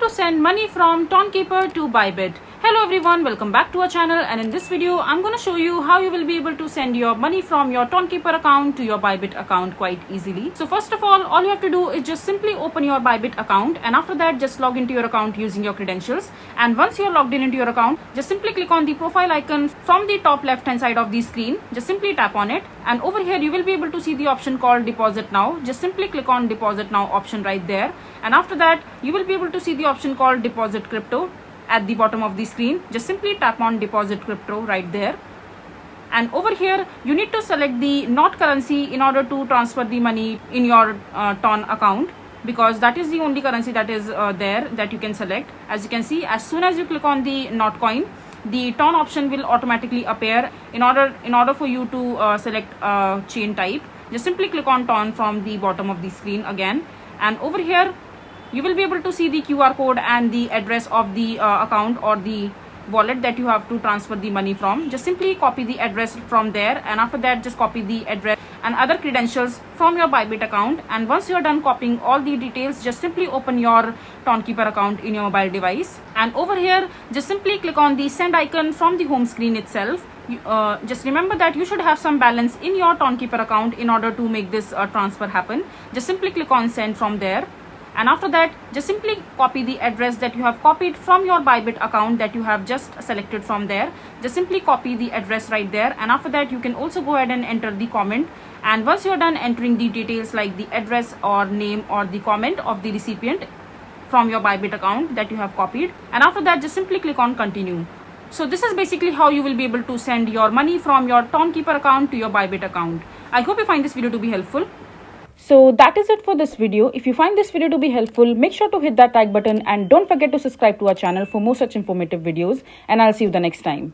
to send money from Tonkeeper to Bybit. Hello everyone, welcome back to our channel, and in this video I'm going to show you how you will be able to send your money from your Tonkeeper account to your Bybit account quite easily. So first of all you have to do is just simply open your Bybit account, and after that just log into your account using your credentials. And once you're logged into your account, just simply click on the profile icon from the top left hand side of the screen. Just simply tap on it, and over here you will be able to see the option called deposit now. Just simply click on deposit now option right there, and after that you will be able to see the option called deposit crypto at the bottom of the screen. Just simply tap on deposit crypto right there, and over here you need to select the not currency in order to transfer the money in your Ton account, because that is the only currency that is there that you can select. As you can see, as soon as you click on the not coin, the Ton option will automatically appear. In order for you to select chain type, just simply click on Ton from the bottom of the screen again, and over here you will be able to see the QR code and the address of the account or the wallet that you have to transfer the money from. Just simply copy the address from there, and after that just copy the address and other credentials from your Bybit account. And once you are done copying all the details, just simply open your Tonkeeper account in your mobile device, and over here just simply click on the send icon from the home screen itself. Just remember that you should have some balance in your Tonkeeper account in order to make this transfer happen. Just simply click on send from there, and after that just simply copy the address that you have copied from your Bybit account that you have just selected from there. Just simply copy the address right there, and after that you can also go ahead and enter the comment. And once you are done entering the details like the address or name or the comment of the recipient from your Bybit account that you have copied, and after that just simply click on continue. So this is basically how you will be able to send your money from your Tonkeeper account to your Bybit account. I hope you find this video to be helpful. So that is it for this video. If you find this video to be helpful, make sure to hit that like button, and don't forget to subscribe to our channel for more such informative videos, and I'll see you the next time.